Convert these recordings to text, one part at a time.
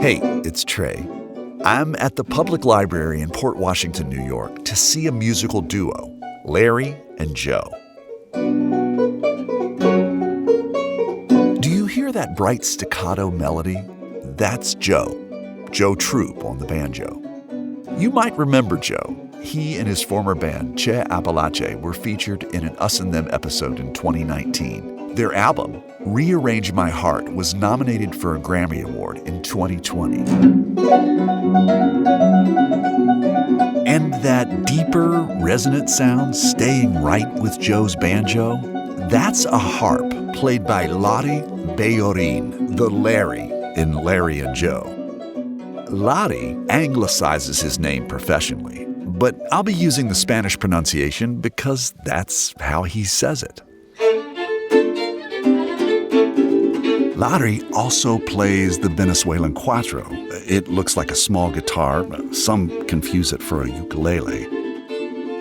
Hey, it's Trey. I'm at the Public Library in Port Washington, New York, to see a musical duo, Larry and Joe. Do you hear that bright staccato melody? That's Joe Troop on the banjo. You might remember Joe. He and his former band, Appalachia, were featured in an Us and Them episode in 2019. Their album, Rearrange My Heart, was nominated for a Grammy Award in 2020. And that deeper, resonant sound staying right with Joe's banjo, that's a harp played by Bellorín, the Larry in Larry and Joe. Larry anglicizes his name professionally, but I'll be using the Spanish pronunciation because that's how he says it. Larry also plays the Venezuelan cuatro. It looks like a small guitar. Some confuse it for a ukulele.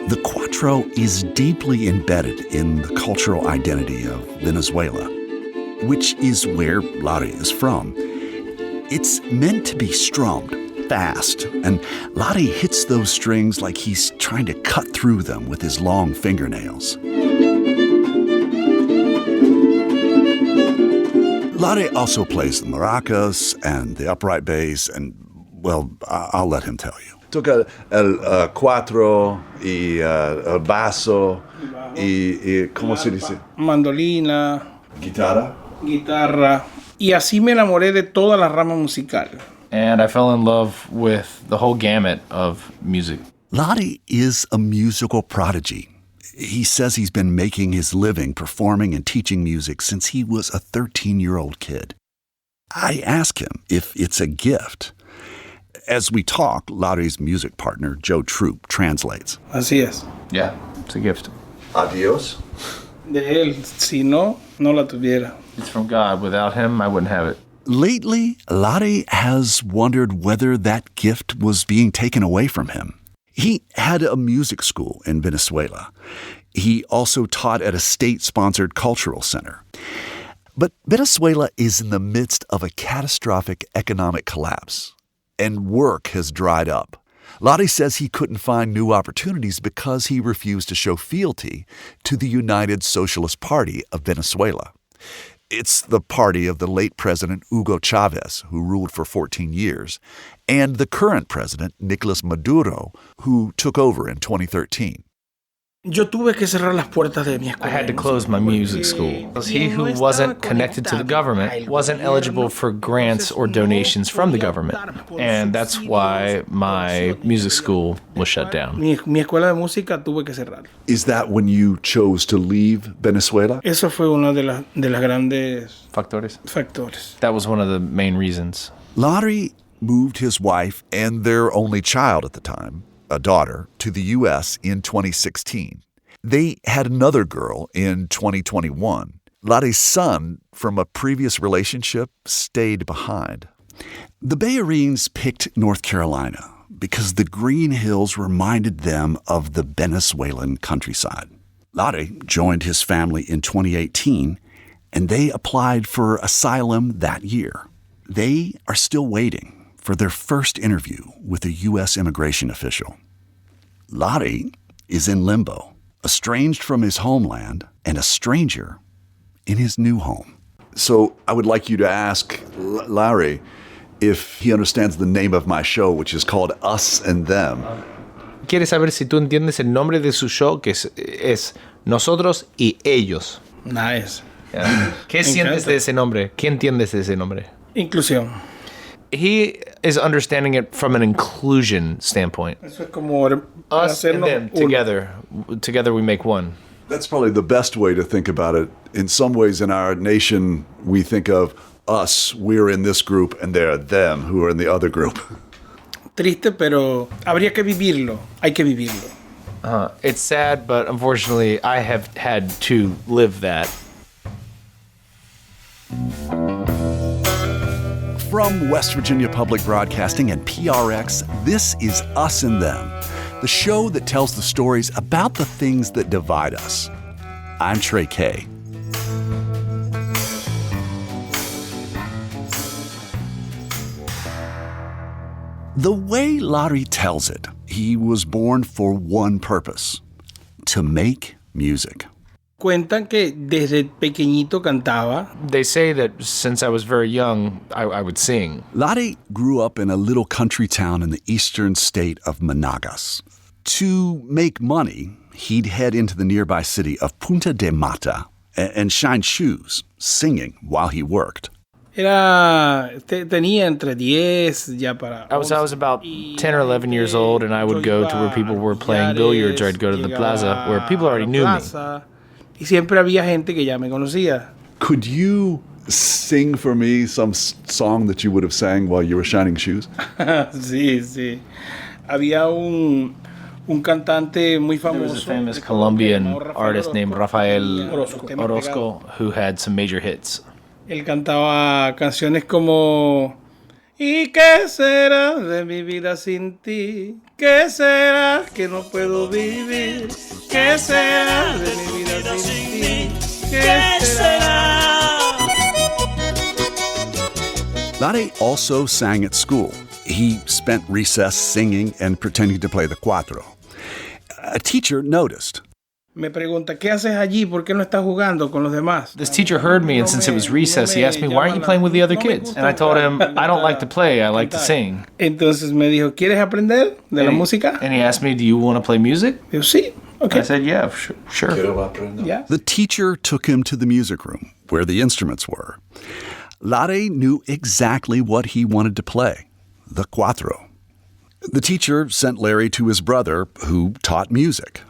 The cuatro is deeply embedded in the cultural identity of Venezuela, which is where Larry is from. It's meant to be strummed fast, and Larry hits those strings like he's trying to cut through them with his long fingernails. Larry also plays the maracas and the upright bass, and, well, I'll let him tell you. Toca el cuatro y el basso y ¿cómo se dice? Mandolina. Guitarra. Y así me enamoré de toda la rama musical. And I fell in love with the whole gamut of music. Larry is a musical prodigy. He says he's been making his living performing and teaching music since he was a 13-year-old kid. I ask him if it's a gift. As we talk, Larry's music partner, Joe Troop, translates. Así es. Yeah, it's a gift. Adios. De él, si no, no la tuviera. It's from God. Without him, I wouldn't have it. Lately, Larry has wondered whether that gift was being taken away from him. He had a music school in Venezuela. He also taught at a state-sponsored cultural center. But Venezuela is in the midst of a catastrophic economic collapse, and work has dried up. Larry says he couldn't find new opportunities because he refused to show fealty to the United Socialist Party of Venezuela. It's the party of the late President Hugo Chavez, who ruled for 14 years, and the current president, Nicholas Maduro, who took over in 2013. Yo tuve que cerrar las puertas de mi escuela. I had to close my music school. He who wasn't connected to the government wasn't eligible for grants or donations from the government. And that's why my music school was shut down. Mi escuela de música tuve que cerrar. Is that when you chose to leave Venezuela? Eso fue uno de las grandes Factores. That was one of the main reasons. Larry moved his wife and their only child at the time, a daughter, to the U.S. in 2016. They had another girl in 2021. Larry's son from a previous relationship stayed behind. The Belloríns picked North Carolina because the green hills reminded them of the Venezuelan countryside. Larry joined his family in 2018, and they applied for asylum that year. They are still waiting for their first interview with a U.S. immigration official. Larry is in limbo, estranged from his homeland and a stranger in his new home. So I would like you to ask Larry if he understands the name of my show, which is called Us and Them. Quiere saber si tú entiendes el nombre de su show, que es Nosotros y Ellos. Nice. Yeah. ¿Qué sientes de ese nombre? ¿Qué entiendes de ese nombre? Inclusión. He is understanding it from an inclusion standpoint. Eso es como Us and them, together we make one. That's probably the best way to think about it. In some ways in our nation, we think of us, we're in this group, and they're them who are in the other group. Triste, pero habría que vivirlo. Hay que vivirlo. It's sad, but unfortunately, I have had to live that. From West Virginia Public Broadcasting and PRX, this is Us and Them, the show that tells the stories about the things that divide us. I'm Trey Kay. The way Larry tells it, he was born for one purpose: to make music. Cuentan que desde pequeñito cantaba. They say that since I was very young, I would sing. Larry grew up in a little country town in the eastern state of Managas. To make money, he'd head into the nearby city of Punta de Mata and shine shoes, singing while he worked. Tenía entre 10 ya para. I was about 10 or 11 years old, and I would go to where people were playing billiards, or I'd go to the plaza where people already knew me. Y siempre había gente que ya me conocía. Could you sing for me some song that you would have sang while you were shining shoes? Sí. Había un cantante muy famoso. There was a famous Colombian artist named Rafael Orozco who had some major hits. Él cantaba canciones como ¿y qué será de mi vida sin ti? ¿Qué será que no puedo vivir? ¿Qué será de mi vida sin ti? ¿Qué será? Larry also sang at school. He spent recess singing and pretending to play the cuatro. A teacher noticed. Me pregunta, ¿qué haces allí? ¿Por qué no estás jugando con los demás? This teacher heard me, and since it was recess, he asked me, why aren't you playing with the other kids? And I told him, I don't like to play, I like to sing. Entonces me dijo, ¿quieres aprender de la música? And he asked me, do you want to play music? Yo, sí, okay. I said, yeah, sure. Yeah. The teacher took him to the music room, where the instruments were. Larry knew exactly what he wanted to play, the cuatro. The teacher sent Larry to his brother, who taught music.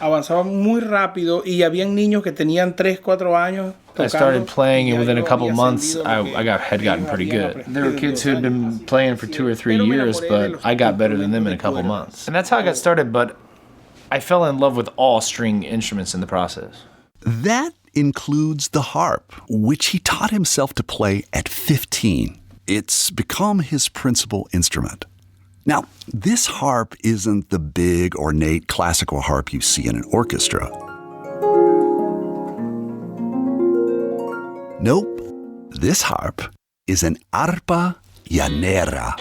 Avanzaba muy rápido y habían niños que tenían 3, 4 años. I started playing, and within a couple of months, I had gotten pretty good. There were kids who had been playing for 2 or 3 years, but I got better than them in a couple of months. And that's how I got started, but I fell in love with all string instruments in the process. That includes the harp, which he taught himself to play at 15. It's become his principal instrument. Now, this harp isn't the big, ornate classical harp you see in an orchestra. Nope, this harp is an arpa llanera.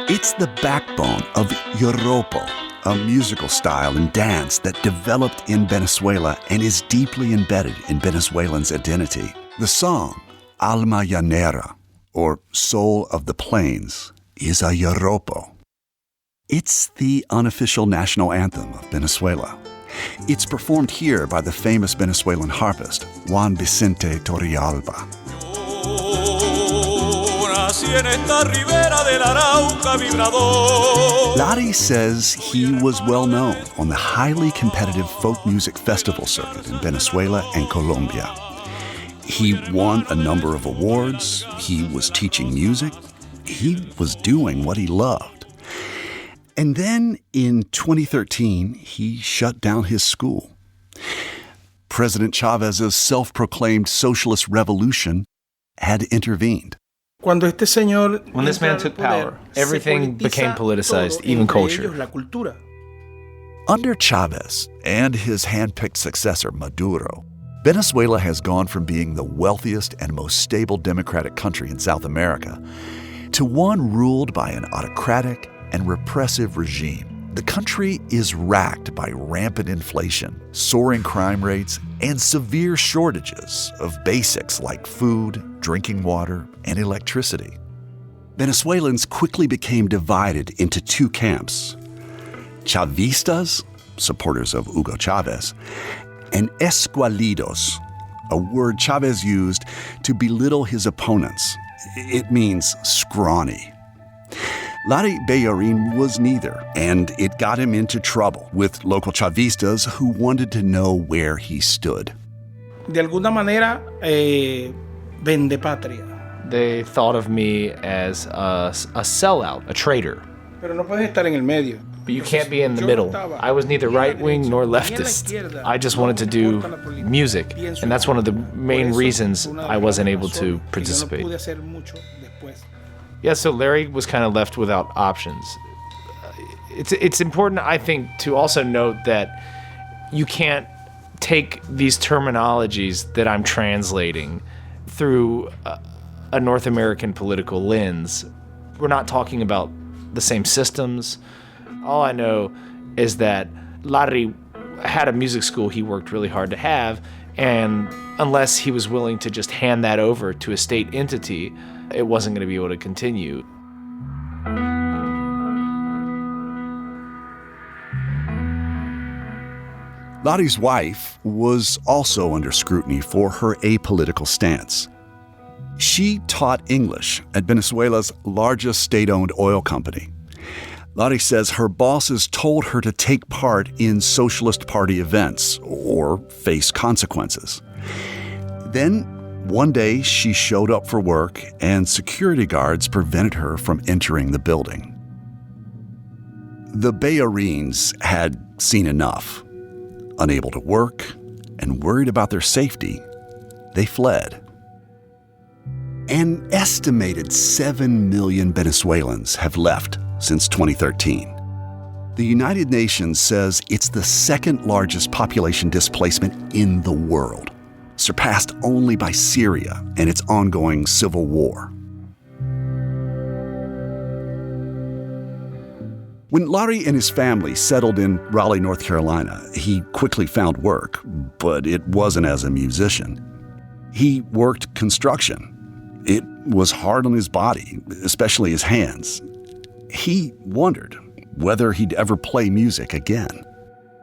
It's the backbone of joropo, a musical style and dance that developed in Venezuela and is deeply embedded in Venezuelans' identity. The song, Alma Llanera, or Soul of the Plains, is a joropo. It's the unofficial national anthem of Venezuela. It's performed here by the famous Venezuelan harpist, Juan Vicente Torrealba. Larry says he was well known on the highly competitive folk music festival circuit in Venezuela and Colombia. He won a number of awards, he was teaching music, he was doing what he loved. And then in 2013, he shut down his school. President Chavez's self-proclaimed socialist revolution had intervened. When this man took power, everything became politicized, even culture. Under Chavez and his hand-picked successor, Maduro, Venezuela has gone from being the wealthiest and most stable democratic country in South America to one ruled by an autocratic and repressive regime. The country is racked by rampant inflation, soaring crime rates, and severe shortages of basics like food, drinking water, and electricity. Venezuelans quickly became divided into 2 camps: Chavistas, supporters of Hugo Chavez, and escualidos, a word Chavez used to belittle his opponents. It means scrawny. Larry Bellorín was neither, and it got him into trouble with local Chavistas who wanted to know where he stood. De alguna manera, vendepatria. They thought of me as a sellout, a traitor. Pero no puedes estar en el medio. But you can't be in the middle. I was neither right-wing nor leftist. I just wanted to do music, and that's one of the main reasons I wasn't able to participate. Yeah, so Larry was kind of left without options. It's important, I think, to also note that you can't take these terminologies that I'm translating through a North American political lens. We're not talking about the same systems. All I know is that Raleigh had a music school he worked really hard to have, and unless he was willing to just hand that over to a state entity, it wasn't going to be able to continue. Lottie's wife was also under scrutiny for her apolitical stance. She taught English at Venezuela's largest state-owned oil company. Lottie says her bosses told her to take part in Socialist Party events or face consequences. Then, one day, she showed up for work and security guards prevented her from entering the building. The Bellorines had seen enough. Unable to work and worried about their safety, they fled. An estimated 7 million Venezuelans have left since 2013. The United Nations says it's the second largest population displacement in the world, surpassed only by Syria and its ongoing civil war. When Larry and his family settled in Raleigh, North Carolina, he quickly found work, but it wasn't as a musician. He worked construction. It was hard on his body, especially his hands. He wondered whether he'd ever play music again.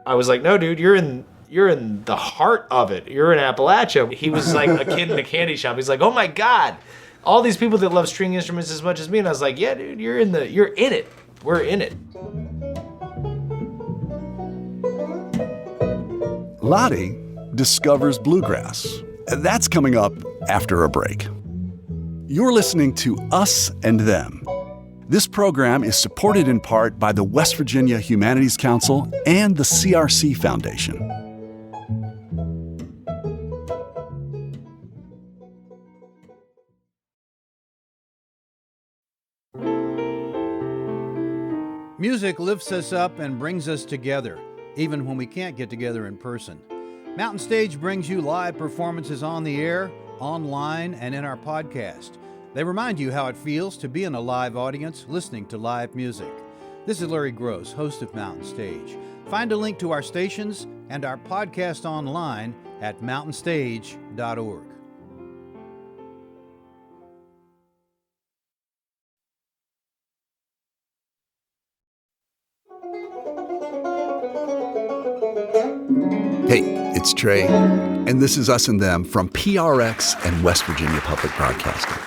I was like, no, dude, you're in the heart of it. You're in Appalachia. He was like a kid in a candy shop. He's like, oh my God, all these people that love string instruments as much as me. And I was like, yeah, dude, you're in it. We're in it. Lottie discovers bluegrass. That's coming up after a break. You're listening to Us and Them. This program is supported in part by the West Virginia Humanities Council and the CRC Foundation. Music lifts us up and brings us together, even when we can't get together in person. Mountain Stage brings you live performances on the air, online, and in our podcast. They remind you how it feels to be in a live audience listening to live music. This is Larry Gross, host of Mountain Stage. Find a link to our stations and our podcast online at mountainstage.org. Hey, it's Trey, and this is Us and Them from PRX and West Virginia Public Broadcasting.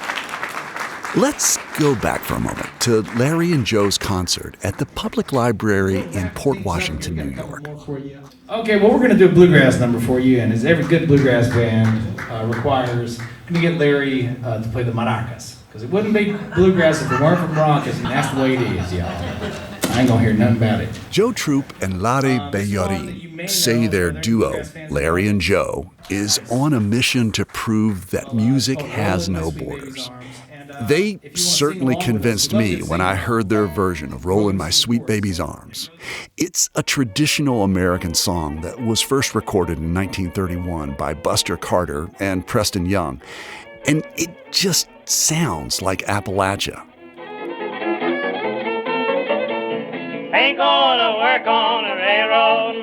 Let's go back for a moment to Larry and Joe's concert at the Public Library in Port Washington, New York. Okay, well, we're going to do a bluegrass number for you, and as every good bluegrass band requires, we're going to get Larry to play the maracas, because it wouldn't be bluegrass if it weren't for maracas, and that's the way it is, y'all. I ain't gonna hear nothing about it. Joe Troop and Raleigh Bellorín say their duo, Larry and Joe, is on a mission to prove that music has no borders. They certainly convinced me when I heard their version of Rollin' My Sweet Baby's Arms. It's a traditional American song that was first recorded in 1931 by Buster Carter and Preston Young, and it just sounds like Appalachia. Ain't gonna work on a railroad,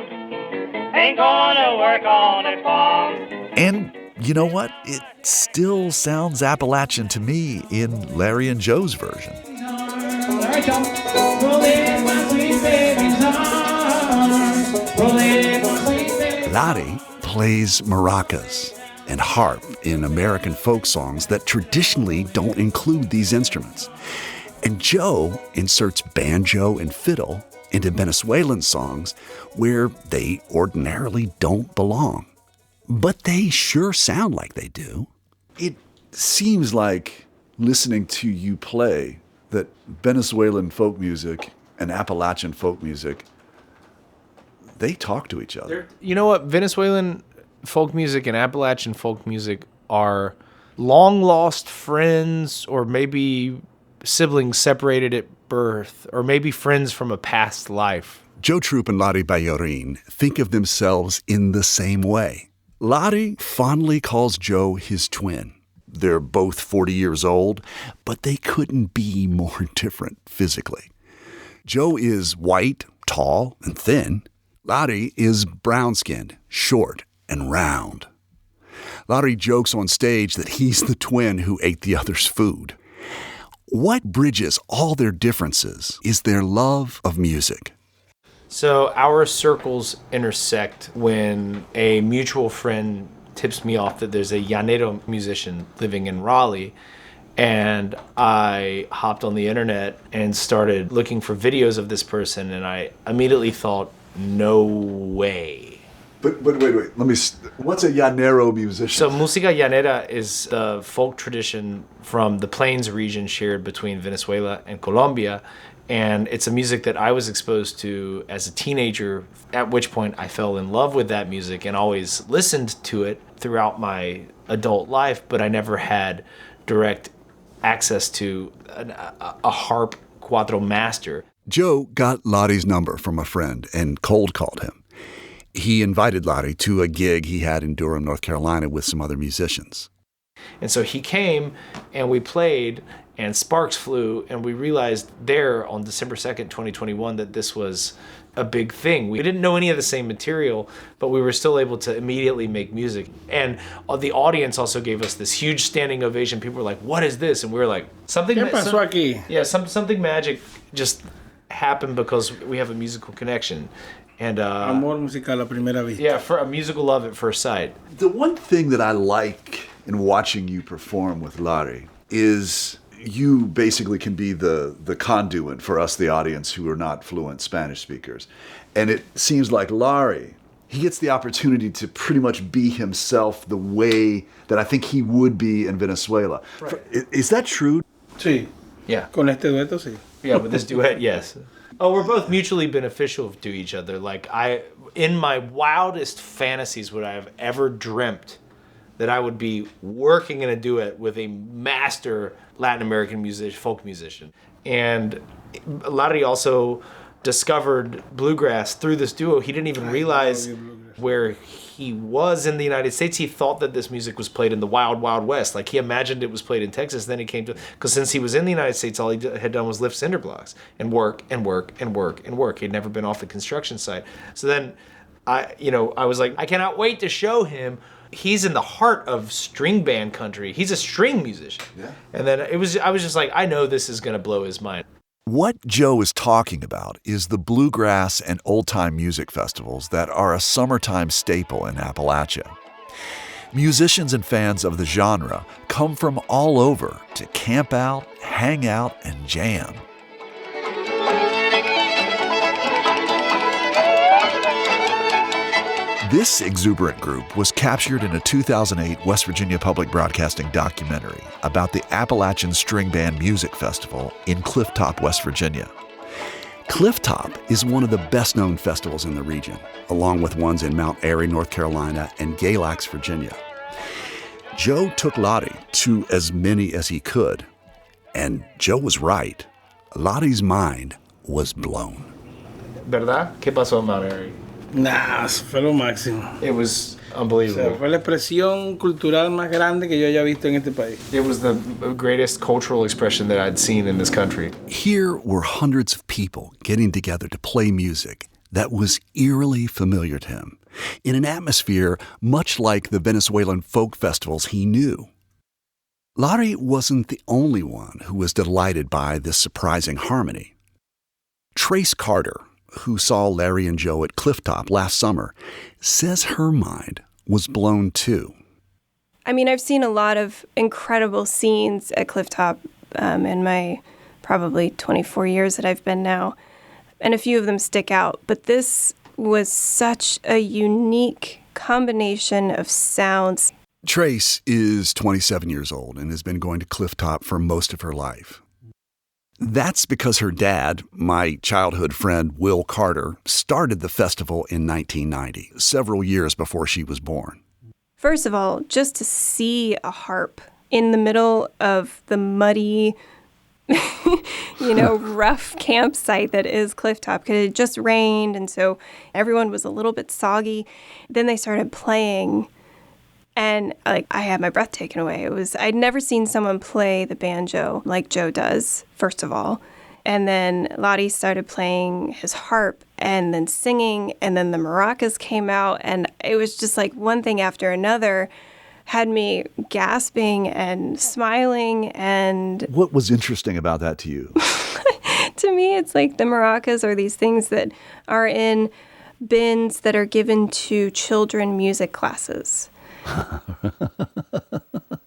ain't gonna work on a farm. And you know what? It still sounds Appalachian to me in Larry and Joe's version. Lottie plays maracas and harp in American folk songs that traditionally don't include these instruments. And Joe inserts banjo and fiddle into Venezuelan songs where they ordinarily don't belong. But they sure sound like they do. It seems like, listening to you play, that Venezuelan folk music and Appalachian folk music, they talk to each other. You know what? Venezuelan folk music and Appalachian folk music are long-lost friends, or maybe siblings separated at birth, or maybe friends from a past life. Joe Troop and Lottie Bellorín think of themselves in the same way. Lottie fondly calls Joe his twin. They're both 40 years old, but they couldn't be more different physically. Joe is white, tall, and thin. Lari is brown-skinned, short, and round. Lari jokes on stage that he's the twin who ate the other's food. What bridges all their differences is their love of music. So our circles intersect when a mutual friend tips me off that there's a llanero musician living in Raleigh, and I hopped on the internet and started looking for videos of this person, and I immediately thought, no way. But wait. What's a llanero musician? So música llanera is the folk tradition from the Plains region shared between Venezuela and Colombia. And it's a music that I was exposed to as a teenager, at which point I fell in love with that music and always listened to it throughout my adult life, but I never had direct access to a harp cuatro master. Joe got Lari's number from a friend and cold called him. He invited Lari to a gig he had in Durham, North Carolina with some other musicians. And so he came and we played and sparks flew, and we realized there on December 2nd, 2021, that this was a big thing. We didn't know any of the same material, but we were still able to immediately make music. And the audience also gave us this huge standing ovation. People were like, what is this? And we were like, something magic just happened because we have a musical connection. And Amor musical a primera vista. Yeah, for a musical love at first sight. The one thing that I like in watching you perform with Lari is you basically can be the conduit for us, the audience, who are not fluent Spanish speakers. And it seems like Lari, he gets the opportunity to pretty much be himself the way that I think he would be in Venezuela. Right. Is that true? Sí. Yeah. Con este dueto, sí. Yeah, with this duet, yes. Oh, we're both mutually beneficial to each other. Like, in my wildest fantasies would I have ever dreamt that I would be working in a duet with a master Latin American folk musician. And Lari also discovered bluegrass through this duo. He didn't even realize where he was in the United States. He thought that this music was played in the wild, wild West. Like, he imagined it was played in Texas. Then he came to, because since he was in the United States, all he had done was lift cinder blocks and work and work and work and work. He'd never been off the construction site. So then I was like, I cannot wait to show him. He's in the heart of string band country. He's a string musician. Yeah. And then I was just like, I know this is going to blow his mind. What Joe is talking about is the bluegrass and old-time music festivals that are a summertime staple in Appalachia. Musicians and fans of the genre come from all over to camp out, hang out, and jam. This exuberant group was captured in a 2008 West Virginia Public Broadcasting documentary about the Appalachian String Band Music Festival in Clifftop, West Virginia. Clifftop is one of the best-known festivals in the region, along with ones in Mount Airy, North Carolina, and Galax, Virginia. Joe took Lari to as many as he could, and Joe was right. Lari's mind was blown. ¿Verdad? ¿Qué pasó en Mount Airy? Nah, fue lo máximo. It was unbelievable. O sea, fue la expresión cultural más grande que yo haya visto en este país. It was the greatest cultural expression that I'd seen in this country. Here were hundreds of people getting together to play music that was eerily familiar to him, in an atmosphere much like the Venezuelan folk festivals he knew. Lari wasn't the only one who was delighted by this surprising harmony. Trace Carter, who saw Larry and Joe at Clifftop last summer, says her mind was blown too. I mean, I've seen a lot of incredible scenes at Clifftop in my probably 24 years that I've been now, and a few of them stick out. But this was such a unique combination of sounds. Trace is 27 years old and has been going to Clifftop for most of her life. That's because her dad, my childhood friend Will Carter, started the festival in 1990, several years before she was born. First of all, just to see a harp in the middle of the muddy, rough campsite that is Clifftop, because it just rained, and so everyone was a little bit soggy. Then they started playing, And like I had my breath taken away. I'd never seen someone play the banjo like Joe does, first of all. And then Lottie started playing his harp and then singing, and then the maracas came out, and it was just like one thing after another had me gasping and smiling. And what was interesting about that to you? To me, it's like the maracas are these things that are in bins that are given to children music classes.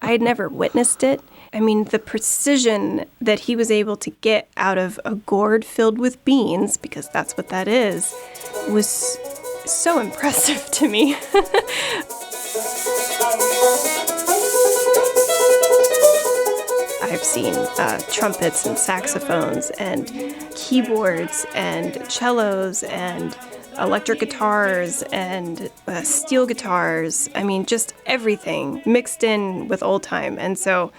I had never witnessed it. I mean, the precision that he was able to get out of a gourd filled with beans, because that's what that is, was so impressive to me. I've seen trumpets and saxophones and keyboards and cellos and electric guitars and steel guitars. I mean, just everything mixed in with old time. And so,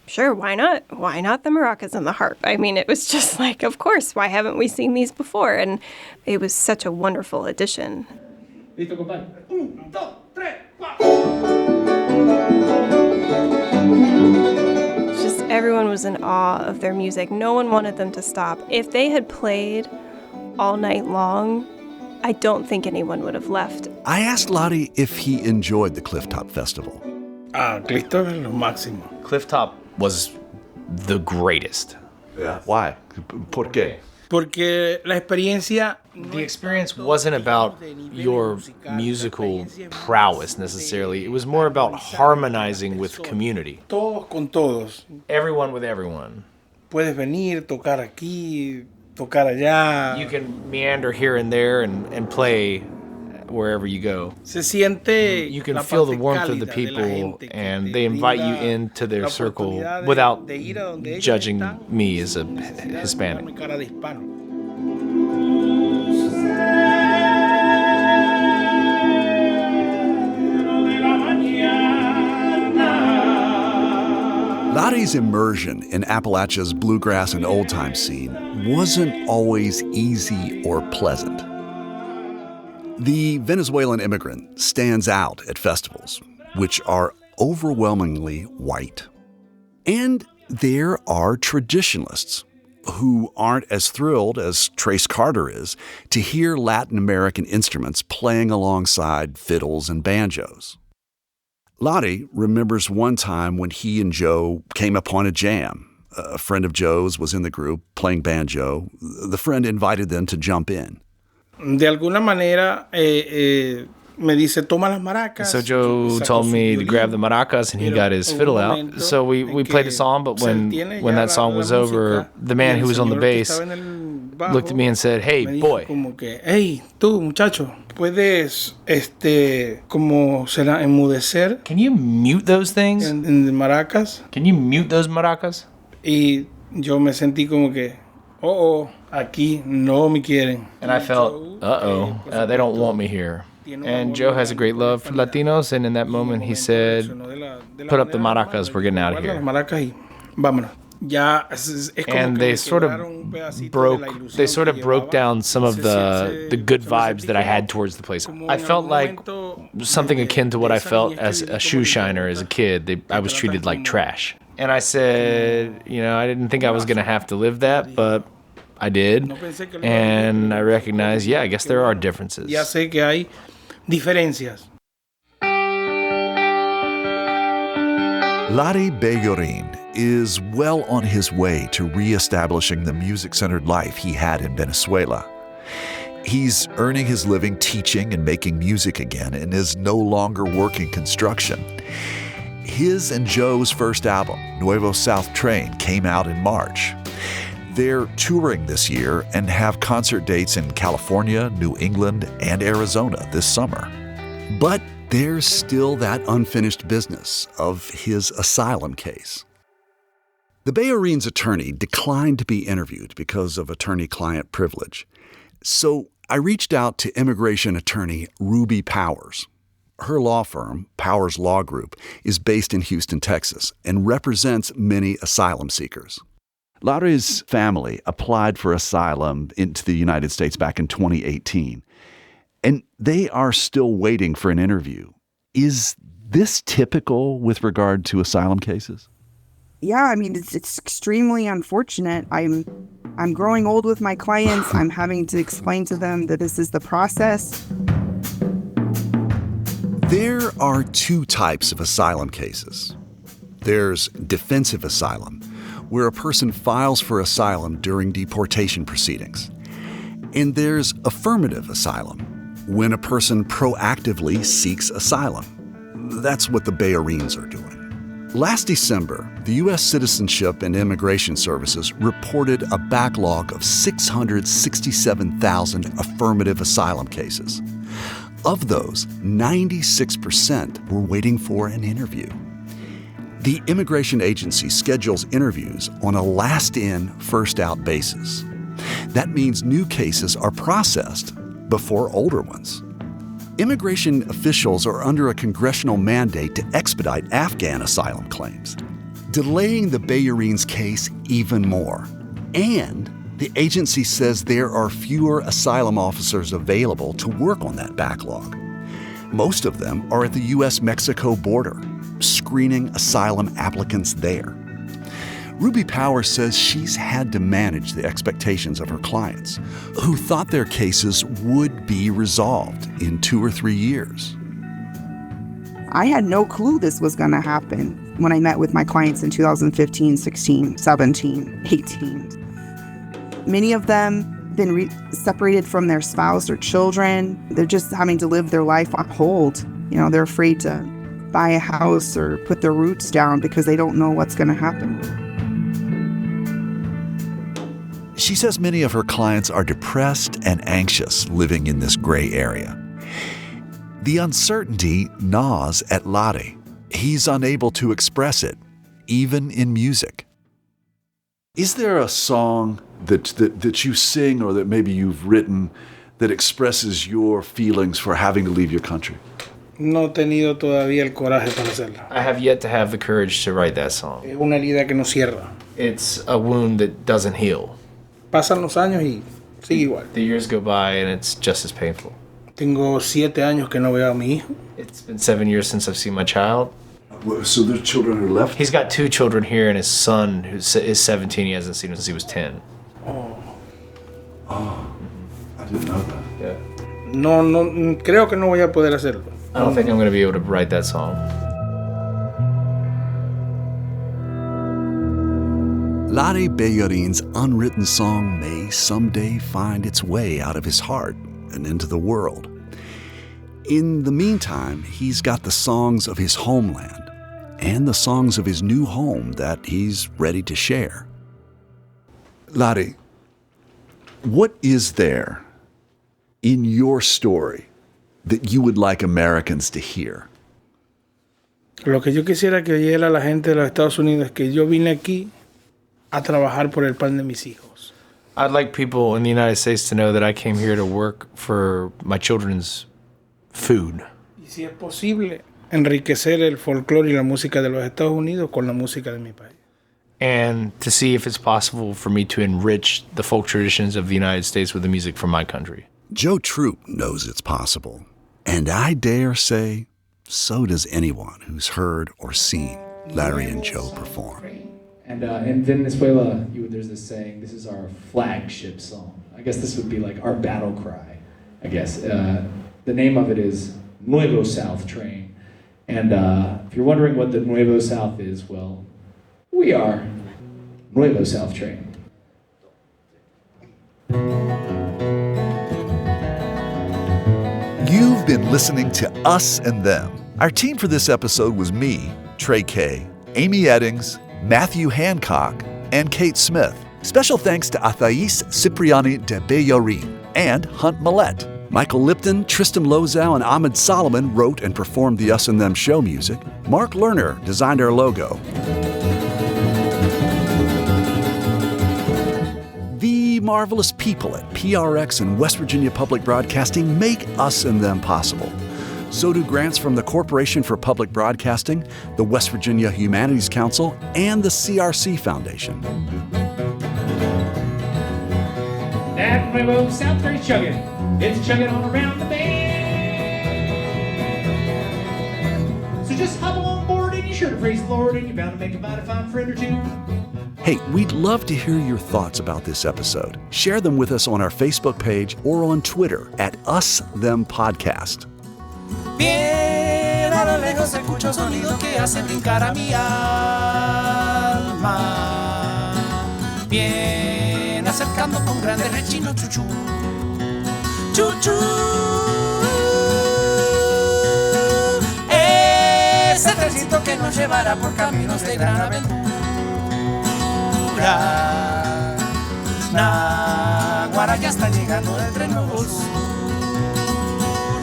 sure, why not? Why not the maracas and the harp? I mean, it was just like, of course, why haven't we seen these before? And it was such a wonderful addition. Listo, compadre. 1, 2, 3, 4. Just everyone was in awe of their music. No one wanted them to stop. If they had played all night long, I don't think anyone would have left. I asked Lottie if he enjoyed the Clifftop Festival. Clifftop es lo máximo. Clifftop was the greatest. Yeah. Why? ¿Por qué? Porque la experiencia... The experience wasn't about your musical prowess necessarily. It was more about harmonizing with community. Todos con todos. Everyone with everyone. Puedes venir, tocar aquí, tocar allá. You can meander here and there and play wherever you go. Se siente you can feel the warmth of the people, and they invite you into their circle without judging me as a Hispanic. Lottie's immersion in Appalachia's bluegrass and old-time scene wasn't always easy or pleasant. The Venezuelan immigrant stands out at festivals, which are overwhelmingly white. And there are traditionalists who aren't as thrilled as Trace Carter is to hear Latin American instruments playing alongside fiddles and banjos. Lottie remembers one time when he and Joe came upon a jam. A friend of Joe's was in the group playing banjo. The friend invited them to jump in. De alguna manera, me dice, toma las maracas. So Joe told me to grab the maracas, and he got his fiddle out. So we played a song, but when that song was over, the man who was on the bass looked at me and said, "Hey, boy." Hey, tú, muchacho, puedes, como será, enmudecer. Can you mute those things? En maracas. Can you mute those maracas? Y yo me sentí como que, aquí no me quieren. And I felt, they don't want me here. And Joe has a great love for Latinos, and in that moment he said, "Put up the maracas, we're getting out of here." And they sort of broke down some of the good vibes that I had towards the place. I felt like something akin to what I felt as a shoe shiner as a kid. I was treated like trash. And I said, I didn't think I was going to have to live that, but I did. And I recognized, I guess there are differences. Ya sé que hay diferencias. Lottie Bellorín is well on his way to reestablishing the music-centered life he had in Venezuela. He's earning his living teaching and making music again and is no longer working construction. His and Joe's first album, Nuevo South Train, came out in March. They're touring this year and have concert dates in California, New England, and Arizona this summer. But there's still that unfinished business of his asylum case. The Belloríns' attorney declined to be interviewed because of attorney-client privilege. So I reached out to immigration attorney Ruby Powers. Her law firm, Powers Law Group, is based in Houston, Texas, and represents many asylum seekers. Lottie's family applied for asylum into the United States back in 2018, and they are still waiting for an interview. Is this typical with regard to asylum cases? Yeah, I mean, it's extremely unfortunate. I'm growing old with my clients. I'm having to explain to them that this is the process. There are two types of asylum cases. There's defensive asylum, where a person files for asylum during deportation proceedings. And there's affirmative asylum, when a person proactively seeks asylum. That's what the Bellorines are doing. Last December, the U.S. Citizenship and Immigration Services reported a backlog of 667,000 affirmative asylum cases. Of those, 96% were waiting for an interview. The immigration agency schedules interviews on a last-in, first-out basis. That means new cases are processed before older ones. Immigration officials are under a congressional mandate to expedite Afghan asylum claims, delaying the Bellorines' case even more. And the agency says there are fewer asylum officers available to work on that backlog. Most of them are at the U.S.-Mexico border, screening asylum applicants there. Ruby Powers says she's had to manage the expectations of her clients, who thought their cases would be resolved in 2 or 3 years. I had no clue this was going to happen when I met with my clients in 2015, 16, 17, 18. Many of them been separated from their spouse or children. They're just having to live their life on hold. You know, they're afraid to buy a house or put their roots down because they don't know what's going to happen. She says many of her clients are depressed and anxious living in this gray area. The uncertainty gnaws at Lottie. He's unable to express it, even in music. Is there a song that you sing or that maybe you've written that expresses your feelings for having to leave your country? No he tenido todavía el coraje para hacerlo. I have yet to have the courage to write that song. Es una herida que no cierra. It's a wound that doesn't heal. Pasan los años y sigue igual. The years go by and it's just as painful. Tengo 7 años que no veo a mi hijo. It's been 7 years since I've seen my child. So there's children who left? He's got 2 children here, and his son, who is 17, he hasn't seen him since he was 10. Oh, I didn't know that. Yeah. No, creo que no voy a poder hacerlo. I don't think I'm going to be able to write that song. Lottie Bellorine's unwritten song may someday find its way out of his heart and into the world. In the meantime, he's got the songs of his homeland and the songs of his new home that he's ready to share. Lottie, what is there in your story that you would like Americans to hear? Lo que yo quisiera que oyera la gente de los Estados Unidos es que yo vine aquí a trabajar por el pan de mis hijos. I'd like people in the United States to know that I came here to work for my children's food. Y si es posible, enriquecer el folclore y la música de los Estados Unidos con la música de mi país. And to see if it's possible for me to enrich the folk traditions of the United States with the music from my country. Joe Troop knows it's possible. And I dare say, so does anyone who's heard or seen Larry and Joe perform. And in Venezuela, there's this saying, this is our flagship song. I guess this would be like our battle cry, I guess. The name of it is Nuevo South Train. And if you're wondering what the Nuevo South is, well, we are Nuevo South Train. You've been listening to Us and Them. Our team for this episode was me, Trey Kay, Amy Eddings, Matthew Hancock, and Kate Smith. Special thanks to Athais Cipriani de Bellorín and Hunt Millette. Michael Lipton, Tristan Lozow, and Ahmed Solomon wrote and performed the Us and Them show music. Mark Lerner designed our logo. The marvelous people at PRX and West Virginia Public Broadcasting make Us and Them possible. So do grants from the Corporation for Public Broadcasting, the West Virginia Humanities Council, and the CRC Foundation. That Nuevo South Train chugging. It's chugging all around the bend. So just hop on board and you're sure to praise the Lord and you're bound to make a mighty fine friend or two. Hey, we'd love to hear your thoughts about this episode. Share them with us on our Facebook page or on Twitter at @UsThemPodcast. Bien a lo lejos escucho sonido que hace brincar a mi alma. Bien acercando con grandes rechinos chuchú. Chuchú. Ese trencito que nos llevará por caminos de gran aventura. Naguará ya está llegando el tren nuevo sur.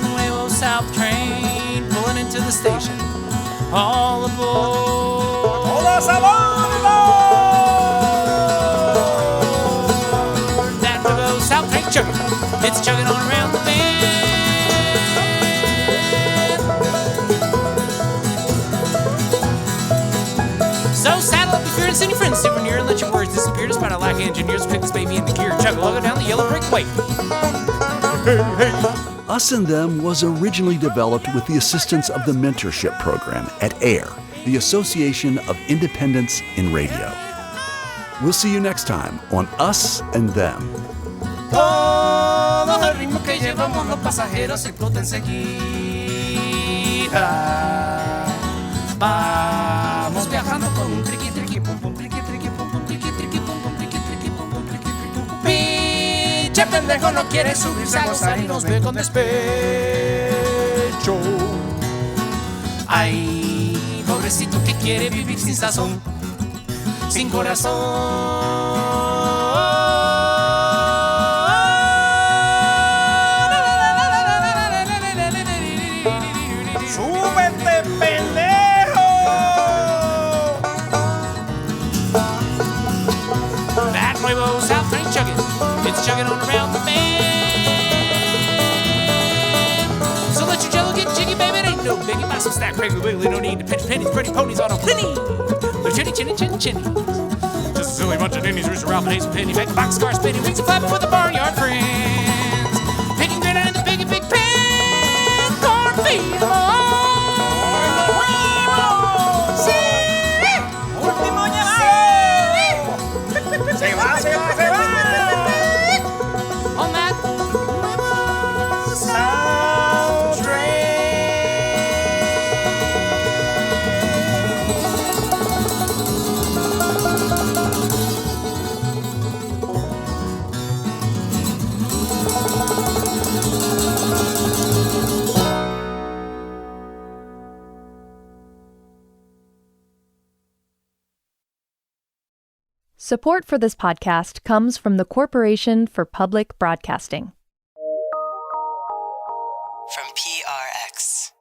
Nuevo South Train pulling into the station. All aboard. ¡Todos a bordo! That nuevo South Train chugging. It's chugging on around the bend. So saddle up your fear and send your friends super near and let your worries disappear despite a lack of engineers pick this baby into gear. Chug a lug down the yellow brick way. Us and Them was originally developed with the assistance of the mentorship program at AIR, the Association of Independents in Radio. We'll see you next time on Us and Them. Todo el ritmo que llevamos los pasajeros explota enseguida. Vamos viajando con un triqui triqui pum pum triqui triqui pum pum triqui triqui pum pum triqui triqui pum pum triqui triqui pum pum. Pinche pendejo no quiere subirse a gozar y nos ve con despecho. Ay, pobrecito que quiere vivir sin sazón, sin corazón. ¡Súbete, pendejo! That nuevo South Train chugging, it's chugging on around the bend. So let your jello get jiggy, baby, it ain't no biggie. Buy some snack, Piggly Wiggly, no need to pinch pennies. Pretty ponies on a plenty. They're chinny, chinny, chinny, chinny. Just a silly bunch of ninnies, Rooster Ralph and Hazel Penny, make a boxcar spinning, wings and flapping with the barnyard friends. Picking grit out in the big pen, cornfield. ¡Se va, se va, se va! On that South Support for this podcast comes from the Corporation for Public Broadcasting. From PRX.